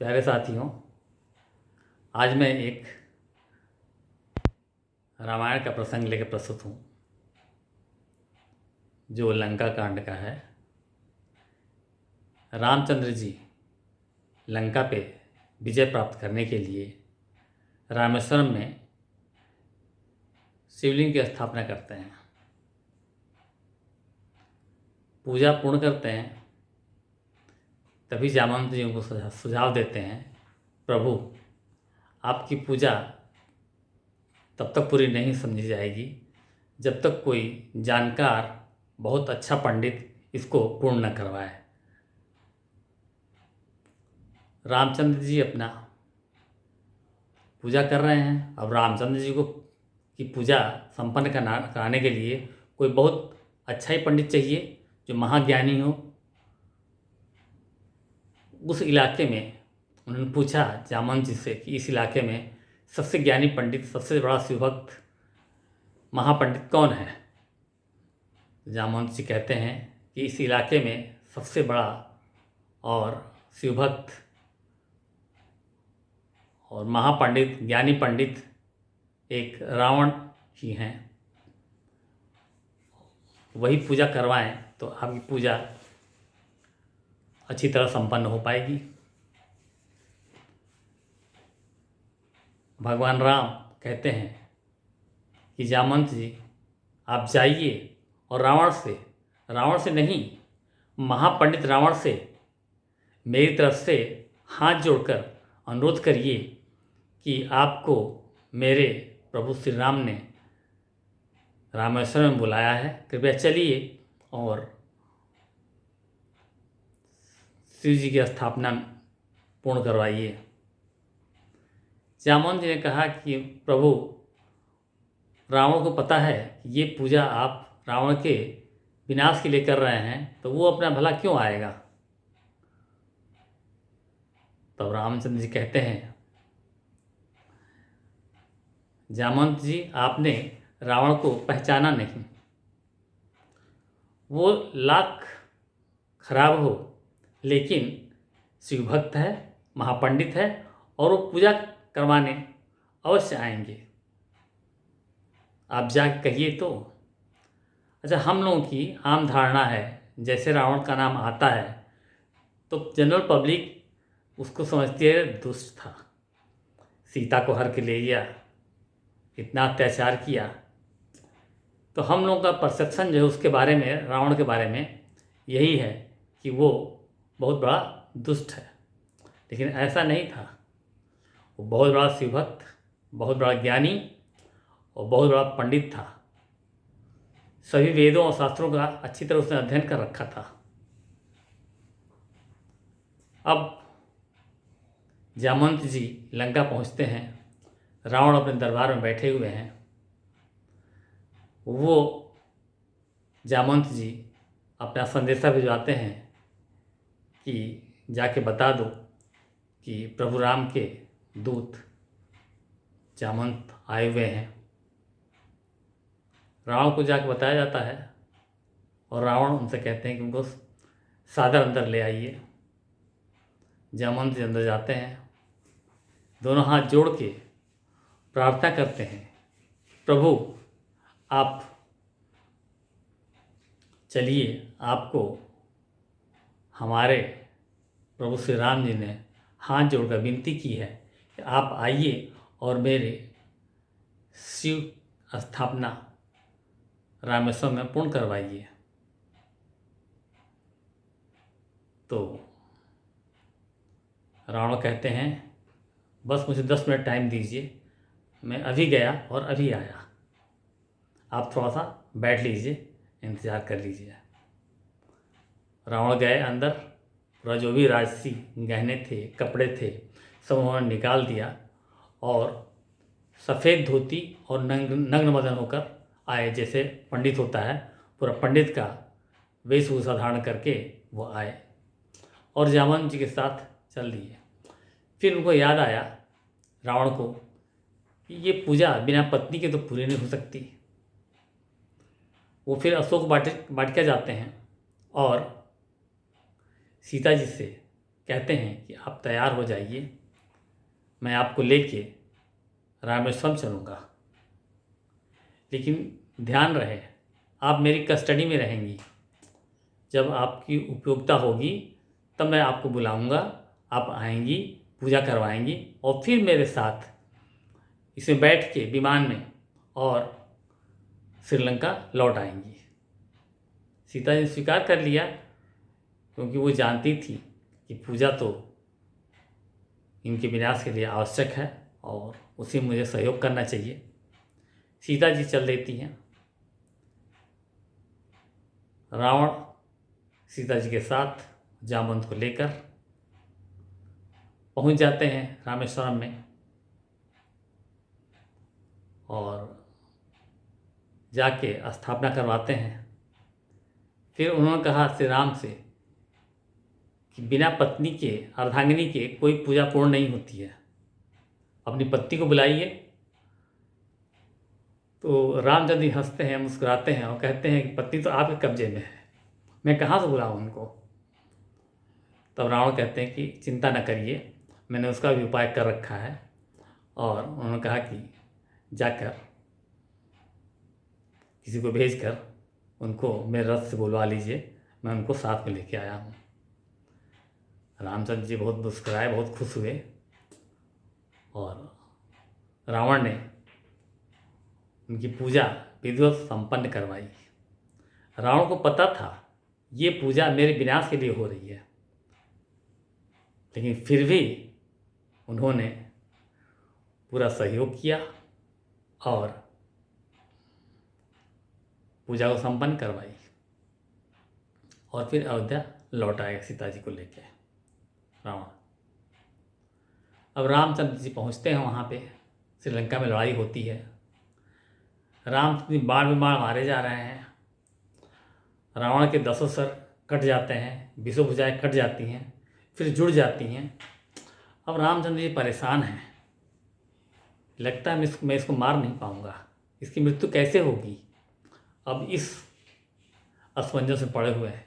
प्यारे साथियों, आज मैं एक रामायण का प्रसंग लेकर प्रस्तुत हूँ जो लंका कांड का है। रामचंद्र जी लंका पे विजय प्राप्त करने के लिए रामेश्वरम में शिवलिंग की स्थापना करते हैं, पूजा पूर्ण करते हैं। तभी जामवंत जी उनको सुझाव देते हैं, प्रभु आपकी पूजा तब तक पूरी नहीं समझी जाएगी जब तक कोई जानकार बहुत अच्छा पंडित इसको पूर्ण न करवाए। रामचंद्र जी अपना पूजा कर रहे हैं। अब रामचंद्र जी को की पूजा संपन्न कराने के लिए कोई बहुत अच्छा ही पंडित चाहिए जो महाज्ञानी हो। उस इलाके में उन्होंने पूछा जामवंत जी से कि इस इलाके में सबसे ज्ञानी पंडित, सबसे बड़ा शिवभक्त महापंडित कौन है। जामवंत जी कहते हैं कि इस इलाके में सबसे बड़ा और शिवभक्त और महापंडित, ज्ञानी पंडित एक रावण ही हैं। वही पूजा करवाएं तो आपकी पूजा अच्छी तरह संपन्न हो पाएगी। भगवान राम कहते हैं कि जामवंत जी आप जाइए और रावण से नहीं, महापंडित रावण से मेरी तरफ से हाथ जोड़कर अनुरोध करिए कि आपको मेरे प्रभु श्री राम ने रामेश्वर में बुलाया है, कृपया चलिए और शिव जी की स्थापना पूर्ण करवाइए। जामवंत जी ने कहा कि प्रभु रावण को पता है कि ये पूजा आप रावण के विनाश के लिए कर रहे हैं, तो वो अपना भला क्यों आएगा। तब रामचंद्र जी कहते हैं, जामवंत जी आपने रावण को पहचाना नहीं। वो लाख खराब हो लेकिन शिवभक्त है, महापंडित है और वो पूजा करवाने अवश्य आएंगे। आप जाके कहिए तो। अच्छा, हम लोगों की आम धारणा है जैसे रावण का नाम आता है तो जनरल पब्लिक उसको समझती है दुष्ट था, सीता को हर के ले गया, इतना अत्याचार किया। तो हम लोगों का परसेप्शन जो है उसके बारे में, रावण के बारे में यही है कि वो बहुत बड़ा दुष्ट है, लेकिन ऐसा नहीं था। वो बहुत बड़ा शिवभक्त, बहुत बड़ा ज्ञानी और बहुत बड़ा पंडित था। सभी वेदों और शास्त्रों का अच्छी तरह उसने अध्ययन कर रखा था। अब जामवंत जी लंका पहुंचते हैं। रावण अपने दरबार में बैठे हुए हैं। वो जामवंत जी अपना संदेशा भिजवाते हैं कि जाके बता दो कि प्रभु राम के दूत जामवंत आए हुए हैं। रावण को जाके बताया जाता है और रावण उनसे कहते हैं कि उनको सादर अंदर ले आइए। जामवंत जी अंदर जाते हैं, दोनों हाथ जोड़ के प्रार्थना करते हैं, प्रभु आप चलिए, आपको हमारे प्रभु श्री राम जी ने हाथ जोड़कर विनती की है कि आप आइए और मेरे शिव स्थापना रामेश्वर में पूर्ण करवाइए। तो रावण कहते हैं, बस मुझे 10 मिनट टाइम दीजिए, मैं अभी गया और अभी आया, आप थोड़ा सा बैठ लीजिए, इंतज़ार कर लीजिए। रावण गए अंदर, पूरा जो भी राजसी गहने थे, कपड़े थे, सब उन्होंने निकाल दिया और सफ़ेद धोती और नग्न बदन होकर आए, जैसे पंडित होता है, पूरा पंडित का वेशभूषा धारण करके वो आए और जामवंत जी के साथ चल दिए। फिर उनको याद आया रावण को कि ये पूजा बिना पत्नी के तो पूरी नहीं हो सकती। वो फिर अशोक वाटिका जाते हैं और सीता जी से कहते हैं कि आप तैयार हो जाइए, मैं आपको लेके रामेश्वरम चलूँगा, लेकिन ध्यान रहे आप मेरी कस्टडी में रहेंगी। जब आपकी उपयोगिता होगी तब मैं आपको बुलाऊंगा, आप आएंगी, पूजा करवाएंगी और फिर मेरे साथ इसमें बैठ के विमान में और श्रीलंका लौट आएंगी। सीता जी स्वीकार कर लिया, क्योंकि वो जानती थी कि पूजा तो इनके विनाश के लिए आवश्यक है और उसे मुझे सहयोग करना चाहिए। सीता जी चल देती हैं। रावण सीता जी के साथ जामवंत को लेकर पहुंच जाते हैं रामेश्वरम में और जाके स्थापना करवाते हैं। फिर उन्होंने कहा श्री राम से कि बिना पत्नी के, अर्धांगिनी के कोई पूजा पूर्ण नहीं होती है, अपनी पत्नी को बुलाइए। तो रामचंद्र जी हंसते हैं, मुस्कुराते हैं और कहते हैं कि पत्नी तो आपके कब्जे में है, मैं कहाँ से बुलाऊँ उनको। तब रावण कहते हैं कि चिंता न करिए, मैंने उसका भी उपाय कर रखा है। और उन्होंने कहा कि जाकर किसी को भेजकर उनको मेरे रथ से बुलवा लीजिए, मैं उनको साथ में लेके आया हूँ। रामचंद्र जी बहुत मुस्कुराए, बहुत खुश हुए और रावण ने उनकी पूजा विधिवत संपन्न करवाई। रावण को पता था ये पूजा मेरे विनाश के लिए हो रही है, लेकिन फिर भी उन्होंने पूरा सहयोग किया और पूजा को संपन्न करवाई और फिर अयोध्या लौट आए सीता जी को लेके रावण। अब रामचंद्र जी पहुंचते हैं वहाँ पे, श्रीलंका में लड़ाई होती है। राम जी बाण विबाण मारे जा रहे हैं, रावण के 10 सर कट जाते हैं, 20 भुजाएं कट जाती हैं, फिर जुड़ जाती हैं। अब रामचंद्र जी परेशान हैं, लगता है मैं इसको मार नहीं पाऊंगा, इसकी मृत्यु कैसे होगी। अब इस असमंजस में पड़े हुए हैं।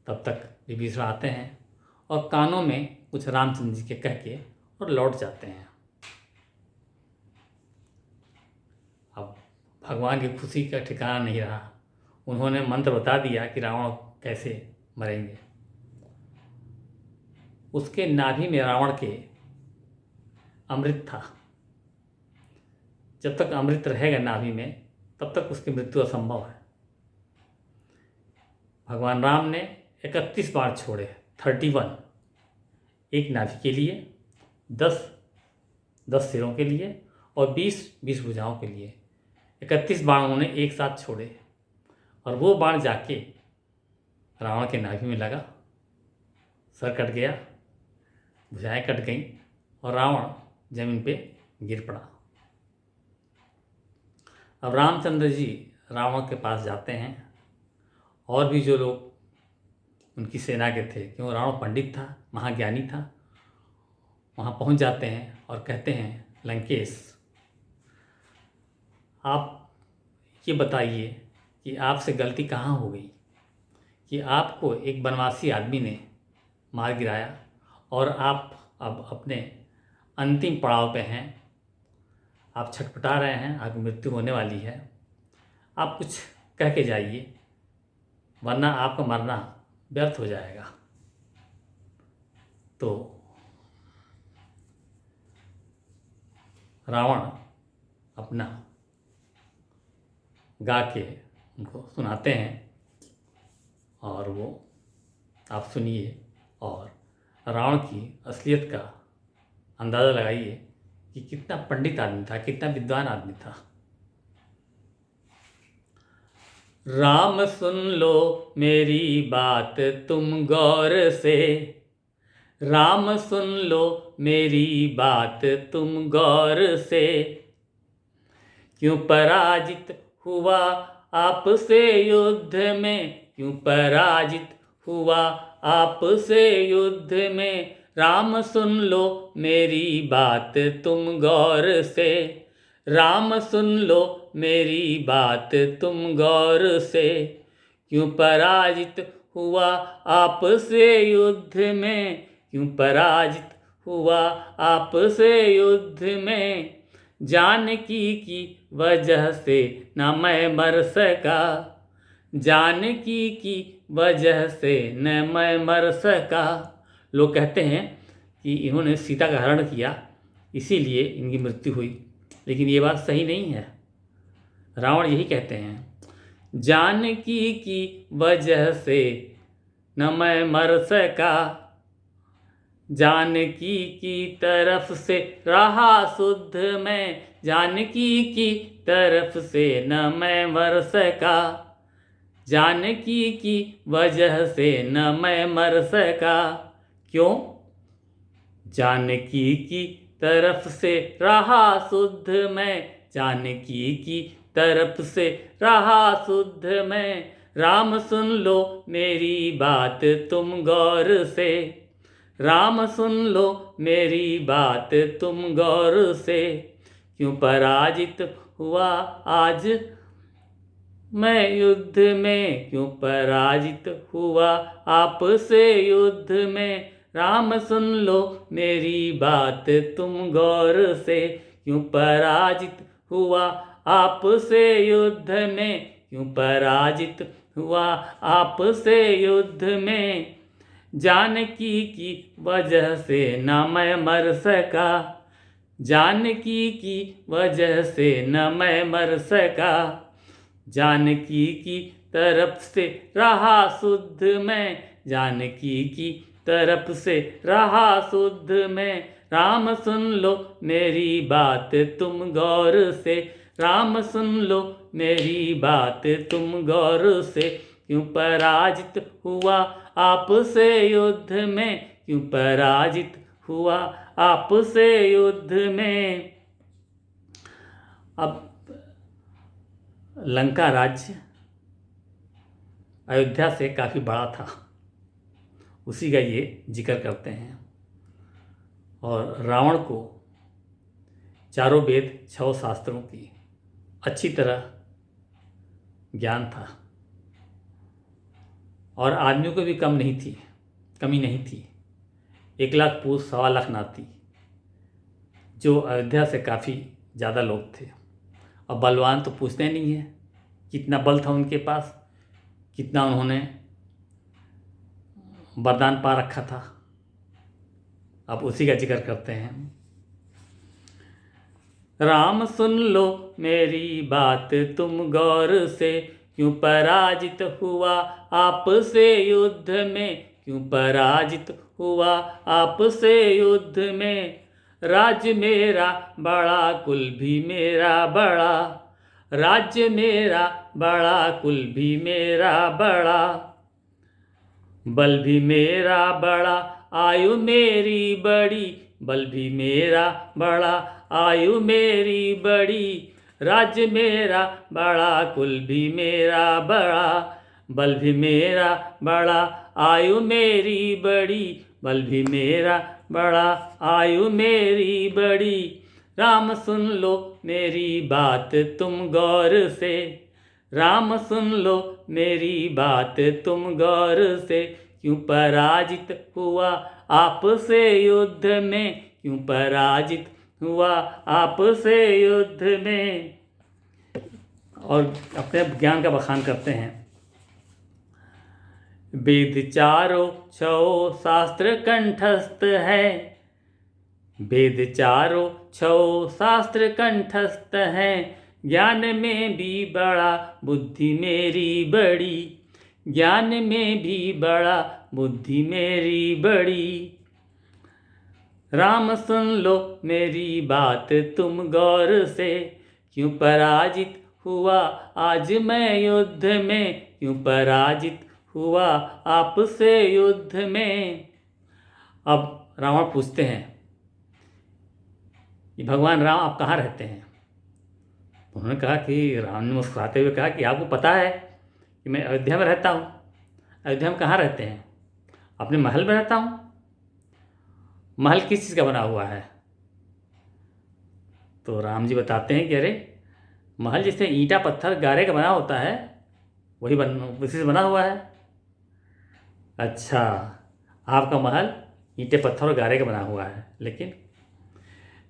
तब तक विभीषण आते हैं और कानों में कुछ रामचंद्र जी के कह के और लौट जाते हैं। अब भगवान की खुशी का ठिकाना नहीं रहा, उन्होंने मंत्र बता दिया कि रावण कैसे मरेंगे। उसके नाभि में रावण के अमृत था, जब तक अमृत रहेगा नाभि में तब तक उसकी मृत्यु असंभव है। भगवान राम ने 31 बाण छोड़े, 31, एक नाभि के लिए, 10 सिरों के लिए और 20 भुजाओं के लिए। 31 बाण उन्होंने एक साथ छोड़े और वो बाण जाके रावण के नाभि में लगा, सर कट गया, भुजाएं कट गईं और रावण जमीन पे गिर पड़ा। अब रामचंद्र जी रावण के पास जाते हैं और भी जो लोग उनकी सेना के थे, क्यों रावण पंडित था, महाज्ञानी था, वहाँ पहुँच जाते हैं और कहते हैं लंकेश, आप ये बताइए कि आपसे गलती कहाँ हो गई कि आपको एक बनवासी आदमी ने मार गिराया और आप अब अपने अंतिम पड़ाव पे हैं, आप छटपटा रहे हैं, आपकी मृत्यु होने वाली है, आप कुछ कह के जाइए वरना आपका मरना व्यर्थ हो जाएगा। तो रावण अपना गा के उनको सुनाते हैं और वो आप सुनिए और रावण की असलियत का अंदाज़ा लगाइए कि कितना पंडित आदमी था, कितना विद्वान आदमी था। राम सुन लो मेरी बात तुम गौर से, राम सुन लो मेरी बात तुम गौर से, क्यों पराजित हुआ आपसे युद्ध में, क्यों पराजित हुआ आपसे युद्ध में, राम सुन लो मेरी बात तुम गौर से, राम सुन लो मेरी बात तुम गौर से, क्यों पराजित हुआ आपसे युद्ध में, क्यों पराजित हुआ आपसे युद्ध में। जानकी की वजह से न मैं मर सका, जानकी की वजह से न मैं मर सका। लोग कहते हैं कि इन्होंने सीता का हरण किया इसीलिए इनकी मृत्यु हुई, लेकिन ये बात सही नहीं है। रावण यही कहते हैं, जानकी की वजह से न मैं मर सका, जानकी की तरफ से रहा शुद्ध मैं, जानकी की तरफ से न मैं मर सका, जानकी की वजह से न मैं मर सका। क्यों? जानकी की तरफ से रहा शुद्ध मैं, जानकी की तरफ से रहा शुद्ध मैं। राम सुन लो मेरी बात तुम गौर से, राम सुन लो मेरी बात तुम गौर से। क्यों पराजित हुआ आज मैं युद्ध में, क्यों पराजित हुआ आपसे युद्ध में। राम सुन लो मेरी बात तुम गौर से, क्यों पराजित हुआ आपसे युद्ध में, क्यों पराजित हुआ आपसे युद्ध में। जानकी की वजह से न मैं मर सका, जानकी की वजह से न मैं मर सका, जानकी की तरफ से रहा शुद्ध मैं, जानकी की तरफ से रहा शुद्ध मैं। राम सुन लो मेरी बात तुम गौर से, राम सुन लो मेरी बात तुम गौर से। क्यों पराजित हुआ आपसे युद्ध में, क्यों पराजित हुआ आपसे युद्ध में। अब लंका राज्य अयोध्या से काफ़ी बड़ा था, उसी का ये जिक्र करते हैं। और रावण को चारों वेद 6 शास्त्रों की अच्छी तरह ज्ञान था, और आदमियों को भी कमी नहीं थी। 1 लाख पुरुष 1.25 लाख नाती, जो अयोध्या से काफ़ी ज़्यादा लोग थे। अब बलवान तो पूछते नहीं है कितना बल था उनके पास, कितना उन्होंने वरदान पा रखा था। अब उसी का जिक्र करते हैं। राम सुन लो मेरी बात तुम गौर से, क्यों पराजित हुआ आपसे युद्ध में, क्यों पराजित हुआ आपसे युद्ध में। राज्य मेरा बड़ा कुल भी मेरा बड़ा, राज्य मेरा बड़ा कुल भी मेरा बड़ा, बल भी मेरा बड़ा आयु मेरी बड़ी, बल भी मेरा बड़ा आयु मेरी बड़ी। राज्य मेरा बड़ा कुल भी मेरा बड़ा, बल भी मेरा बड़ा आयु मेरी बड़ी, बल भी मेरा बड़ा आयु मेरी बड़ी। राम सुन लो मेरी बात तुम गौर से, राम सुन लो मेरी बात तुम गौर से। क्यों पराजित हुआ आपसे युद्ध में, क्यों पराजित हुआ आपसे युद्ध में। और अपने ज्ञान का बखान करते हैं। वेद चारों 6 शास्त्र कंठस्थ है, वेद चारों 6 शास्त्र कंठस्थ हैं। ज्ञान में भी बड़ा बुद्धि मेरी बड़ी, ज्ञान में भी बड़ा बुद्धि मेरी बड़ी। राम सुन लो मेरी बात तुम गौर से, क्यों पराजित हुआ आज मैं युद्ध में, क्यों पराजित हुआ आपसे युद्ध में। अब रावण पूछते हैं कि भगवान राम आप कहाँ रहते हैं। उन्होंने कहा कि राम ने मुस्कुराते हुए कहा कि आपको पता है कि मैं अयोध्या में रहता हूँ। अयोध्या में कहाँ रहते हैं? अपने महल में रहता हूँ। महल किस चीज़ का बना हुआ है? तो राम जी बताते हैं कि अरे महल जैसे ईंटा पत्थर गारे का बना होता है, उसी से बना हुआ है। अच्छा, आपका महल ईंटे पत्थर और गारे का बना हुआ है, लेकिन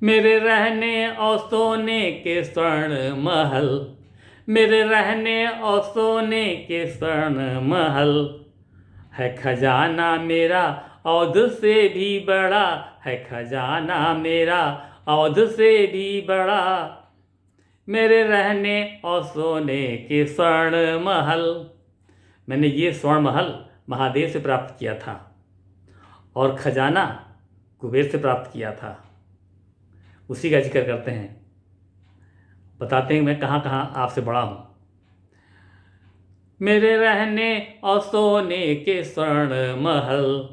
मेरे रहने और सोने के स्वर्ण महल, मेरे रहने और सोने के स्वर्ण महल, है खजाना मेरा औध से भी बड़ा, है खजाना मेरा औध से भी बड़ा, मेरे रहने और सोने के स्वर्ण महल। मैंने ये स्वर्ण महल महादेव से प्राप्त किया था और खजाना कुबेर से प्राप्त किया था। उसी का जिक्र करते हैं, बताते हैं मैं कहाँ कहाँ आपसे बड़ा हूँ। मेरे रहने और सोने के स्वर्ण महल,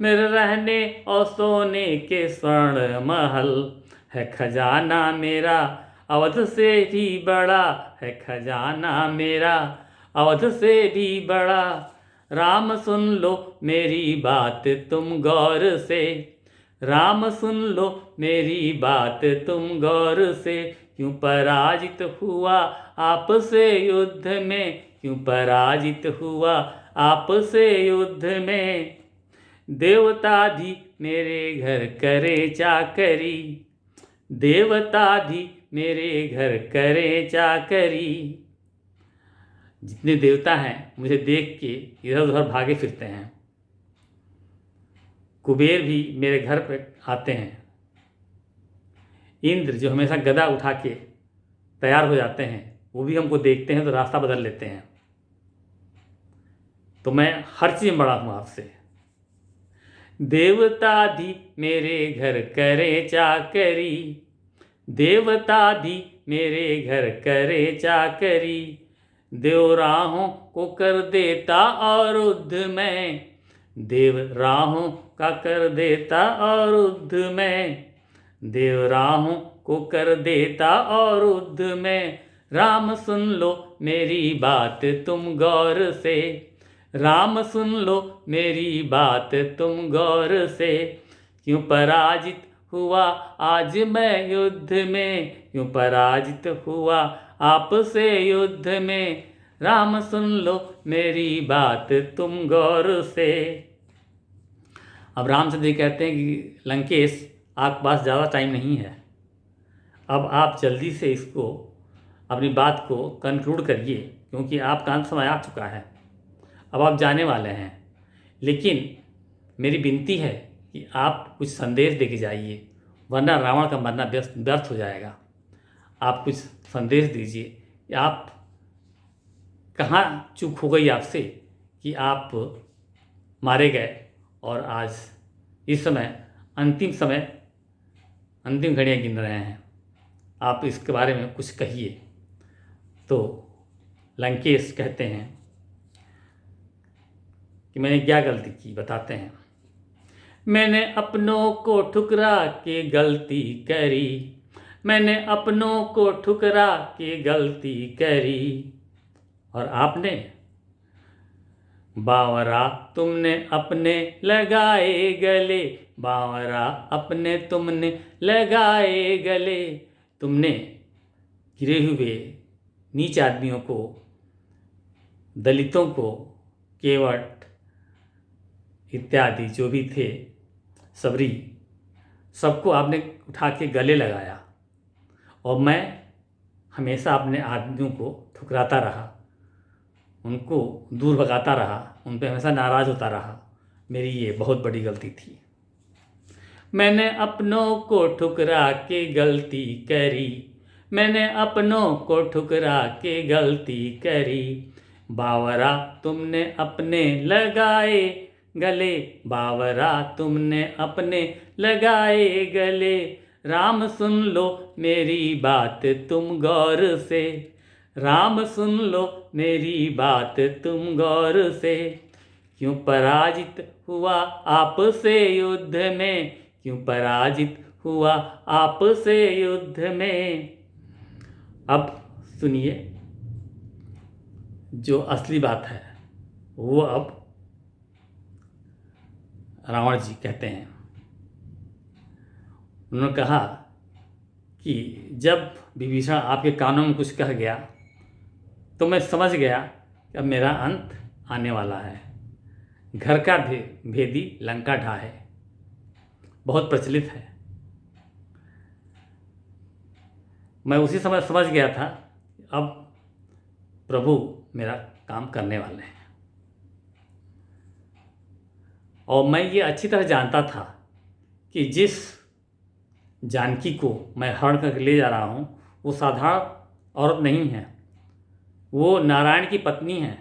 मेरे रहने और सोने के स्वर्ण महल, है खजाना मेरा अवध से भी बड़ा, है खजाना मेरा अवध से भी बड़ा। राम सुन लो मेरी बात तुम गौर से, राम सुन लो मेरी बात तुम गौर से, क्यों पराजित हुआ आपसे युद्ध में, क्यों पराजित हुआ आपसे युद्ध में। देवता भी मेरे घर करे चाकरी, देवता भी मेरे घर करे चाकरी। जितने देवता हैं मुझे देख के इधर उधर भागे फिरते हैं। कुबेर भी मेरे घर पे आते हैं। इंद्र जो हमेशा गदा उठा के तैयार हो जाते हैं, वो भी हमको देखते हैं तो रास्ता बदल लेते हैं। तो मैं हर चीज़ में बड़ा हूँ आपसे। देवता भी मेरे घर करे चाकरी, देवता भी मेरे घर करे चाकरी, देव राहों को कर देता अरुद्ध में, देव राहों का कर देता अरुद्ध में, देव राहों को कर देता अरुद्ध में। राम सुन लो मेरी बात तुम गौर से, राम सुन लो मेरी बात तुम गौर से, क्यों पराजित हुआ आज मैं युद्ध में, क्यों पराजित हुआ आपसे युद्ध में। राम सुन लो मेरी बात तुम गौर से। अब रामचंद्र जी कहते हैं कि लंकेश, आपके पास ज़्यादा टाइम नहीं है, अब आप जल्दी से इसको अपनी बात को कंक्लूड करिए, क्योंकि आपका अंत समय आ चुका है, अब आप जाने वाले हैं। लेकिन मेरी विनती है कि आप कुछ संदेश दे के जाइए, वरना रावण का मरना व्यर्थ हो जाएगा। आप कुछ संदेश दीजिए कि आप कहाँ चूक हो गई आपसे कि आप मारे गए और आज इस समय अंतिम घड़ियाँ गिन रहे हैं। आप इसके बारे में कुछ कहिए। तो लंकेश कहते हैं कि मैंने क्या गलती की, बताते हैं। मैंने अपनों को ठुकरा के गलती करी, मैंने अपनों को ठुकरा के गलती करी, और आपने बावरा तुमने अपने लगाए गले, बावरा अपने तुमने लगाए गले। तुमने गिरे हुए नीच आदमियों को, दलितों को, केवट इत्यादि जो भी थे, सबरी, सबको आपने उठा के गले लगाया, और मैं हमेशा अपने आदमियों को ठुकराता रहा, उनको दूर भगाता रहा, उन पर हमेशा नाराज़ होता रहा। मेरी ये बहुत बड़ी गलती थी। मैंने अपनों को ठुकरा के गलती करी, मैंने अपनों को ठुकरा के गलती करी, बावरा तुमने अपने लगाए गले, बावरा तुमने अपने लगाए गले। राम सुन लो मेरी बात तुम गौर से, राम सुन लो मेरी बात तुम गौर से, क्यों पराजित हुआ आपसे युद्ध में, क्यों पराजित हुआ आपसे युद्ध में। अब सुनिए, जो असली बात है वो अब रावण जी कहते हैं। उन्होंने कहा कि जब विभीषण आपके कानों में कुछ कह गया तो मैं समझ गया कि अब मेरा अंत आने वाला है। घर का भेदी लंका ढाहे, बहुत प्रचलित है। मैं उसी समय समझ गया था अब प्रभु मेरा काम करने वाले हैं। और मैं ये अच्छी तरह जानता था कि जिस जानकी को मैं हरण करके ले जा रहा हूँ वो साधारण औरत नहीं है, वो नारायण की पत्नी है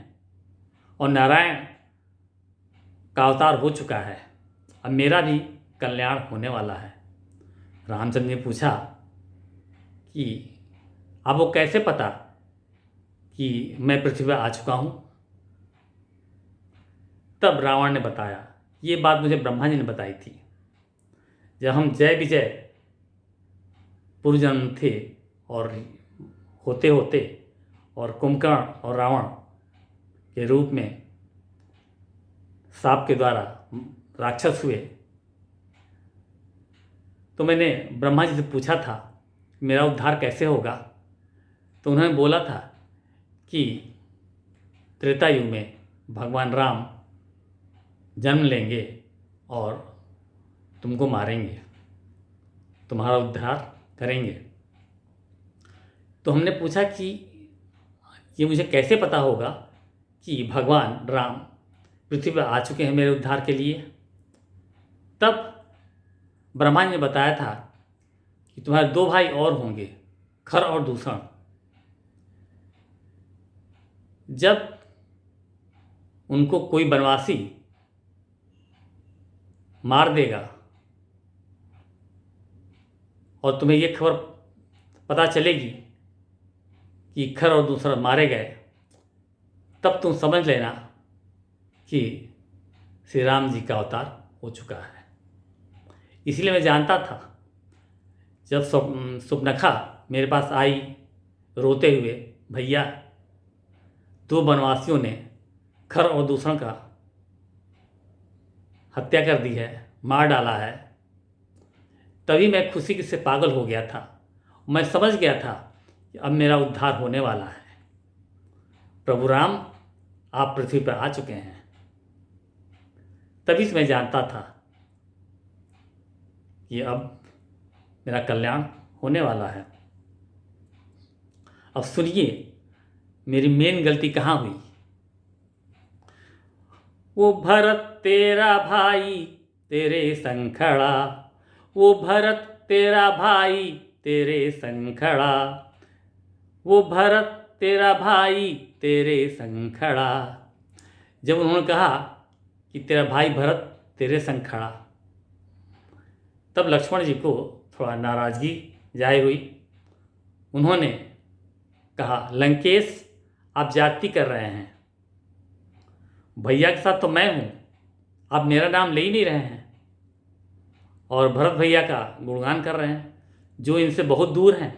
और नारायण का अवतार हो चुका है। अब मेरा भी कल्याण होने वाला है। रामचंद्र ने पूछा कि आपको कैसे पता कि मैं पृथ्वी पर आ चुका हूँ? तब रावण ने बताया, ये बात मुझे ब्रह्मा जी ने बताई थी। जब हम जय विजय पूर्व जन्म थे और होते होते और कुंभकर्ण और रावण के रूप में सांप के द्वारा राक्षस हुए, तो मैंने ब्रह्मा जी से पूछा था मेरा उद्धार कैसे होगा। तो उन्होंने बोला था कि त्रेता युग में भगवान राम जन्म लेंगे और तुमको मारेंगे, तुम्हारा उद्धार करेंगे। तो हमने पूछा कि ये मुझे कैसे पता होगा कि भगवान राम पृथ्वी पर आ चुके हैं मेरे उद्धार के लिए। तब ब्रह्मा जी ने बताया था कि तुम्हारे 2 भाई और होंगे, खर और दूषण। जब उनको कोई बनवासी मार देगा और तुम्हें ये खबर पता चलेगी कि खर और दूषण मारे गए, तब तुम समझ लेना कि श्री राम जी का अवतार हो चुका है। इसलिए मैं जानता था जब सुपनखा मेरे पास आई रोते हुए, भैया 2 वनवासियों ने खर और दूषण का हत्या कर दी है, मार डाला है, तभी मैं खुशी से पागल हो गया था। मैं समझ गया था कि अब मेरा उद्धार होने वाला है। प्रभु राम आप पृथ्वी पर आ चुके हैं। तभी से मैं जानता था कि अब मेरा कल्याण होने वाला है। अब सुनिए मेरी मेन गलती कहाँ हुई। वो भरत तेरा भाई तेरे संग खड़ा, वो भरत तेरा भाई तेरे संग खड़ा, वो भरत तेरा भाई तेरे संग खड़ा। जब उन्होंने कहा कि तेरा भाई भरत तेरे संग खड़ा, तब लक्ष्मण जी को थोड़ा नाराज़गी जाहिर हुई। उन्होंने कहा, लंकेश आप जाति कर रहे हैं, भैया के साथ तो मैं हूँ, आप मेरा नाम ले ही नहीं रहे हैं और भरत भैया का गुणगान कर रहे हैं जो इनसे बहुत दूर हैं।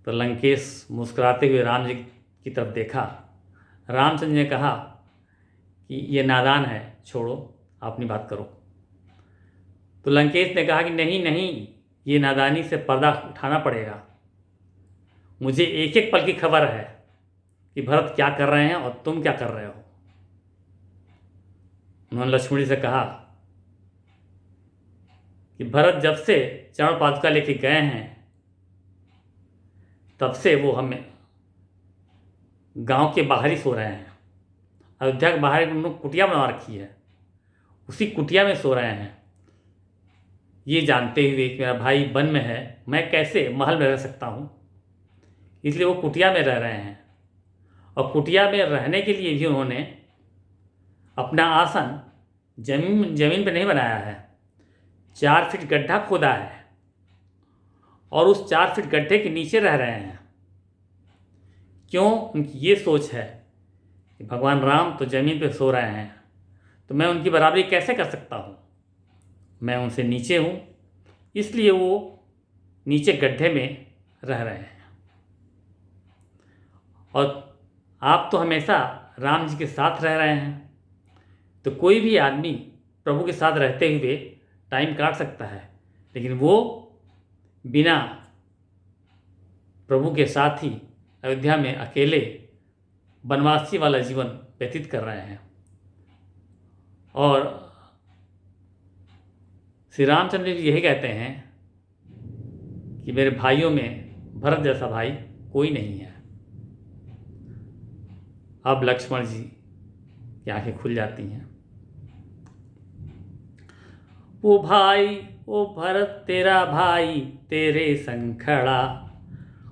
तो लंकेश मुस्कुराते हुए राम जी की तरफ देखा। रामचंद्र ने कहा कि ये नादान है, छोड़ो अपनी बात करो। तो लंकेश ने कहा कि नहीं नहीं, ये नादानी से पर्दा उठाना पड़ेगा। मुझे एक एक पल की खबर है कि भरत क्या कर रहे हैं और तुम क्या कर रहे हो। उन्होंने लक्ष्मण जी से कहा कि भरत जब से चरण पादुका लेके गए हैं तब से वो हमें गांव के बाहर ही सो रहे हैं। अयोध्या के बाहर उन्होंने कुटिया बना रखी है, उसी कुटिया में सो रहे हैं। ये जानते हुए कि मेरा भाई वन में है, मैं कैसे महल में रह सकता हूँ, इसलिए वो कुटिया में रह रहे हैं। और कुटिया में रहने के लिए भी उन्होंने अपना आसन जमीन पे नहीं बनाया है, 4 फीट गड्ढा खोदा है और उस 4 फीट गड्ढे के नीचे रह रहे हैं। क्यों? उनकी ये सोच है कि भगवान राम तो जमीन पे सो रहे हैं, तो मैं उनकी बराबरी कैसे कर सकता हूँ, मैं उनसे नीचे हूँ, इसलिए वो नीचे गड्ढे में रह रहे हैं। और आप तो हमेशा राम जी के साथ रह रहे हैं, तो कोई भी आदमी प्रभु के साथ रहते हुए टाइम काट सकता है, लेकिन वो बिना प्रभु के साथ ही अयोध्या में अकेले वनवासी वाला जीवन व्यतीत कर रहे हैं। और श्री रामचंद्र जी यही कहते हैं कि मेरे भाइयों में भरत जैसा भाई कोई नहीं है। अब लक्ष्मण जी की आंखें खुल जाती हैं। वो भाई, वो भरत तेरा भाई तेरे संग खड़ा,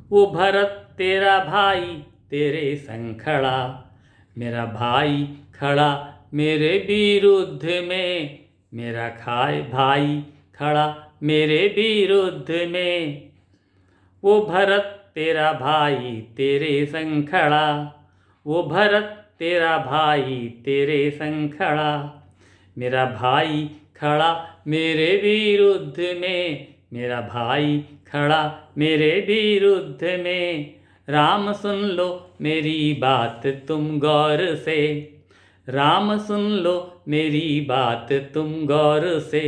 वो भरत तेरा भाई तेरे संग खड़ा, मेरा भाई खड़ा मेरे विरुद्ध में, मेरा भाई खड़ा मेरे विरुद्ध में। वो भरत तेरा भाई तेरे संग खड़ा, वो भरत तेरा भाई तेरे संग खड़ा, मेरा भाई खड़ा मेरे विरुद्ध में, मेरा भाई खड़ा मेरे विरुद्ध में। राम सुन लो मेरी बात तुम गौर से, राम सुन लो मेरी बात तुम गौर से।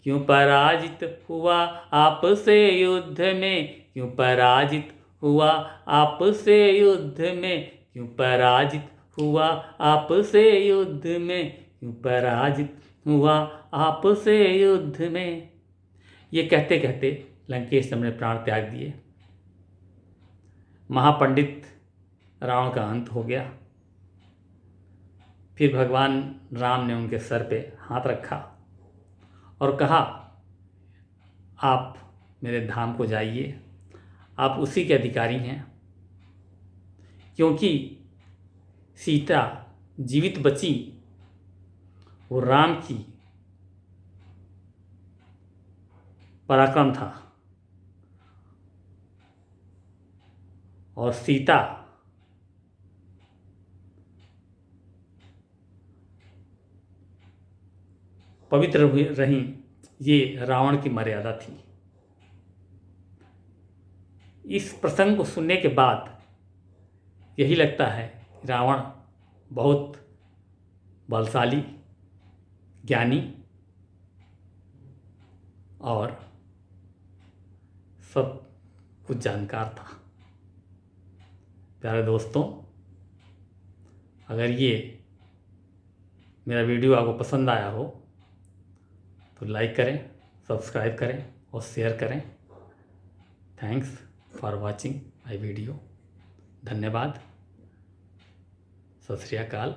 क्यों पराजित हुआ आपसे युद्ध में, क्यों पराजित हुआ आपसे युद्ध में, क्यों पराजित हुआ आपसे युद्ध में, क्यों पराजित हुआ आपसे युद्ध में। ये कहते कहते लंकेश ने प्राण त्याग दिए। महापंडित रावण का अंत हो गया। फिर भगवान राम ने उनके सर पे हाथ रखा और कहा, आप मेरे धाम को जाइए, आप उसी के अधिकारी हैं। क्योंकि सीता जीवित बची वो राम की पराक्रम था, और सीता पवित्र रहीं, ये रावण की मर्यादा थी। इस प्रसंग को सुनने के बाद यही लगता है रावण बहुत बलशाली, ज्ञानी और सब कुछ जानकार था। प्यारे दोस्तों, अगर ये मेरा वीडियो आपको पसंद आया हो तो लाइक करें, सब्सक्राइब करें और शेयर करें। Thanks for watching my video. धन्यवाद। सत श्री अकाल।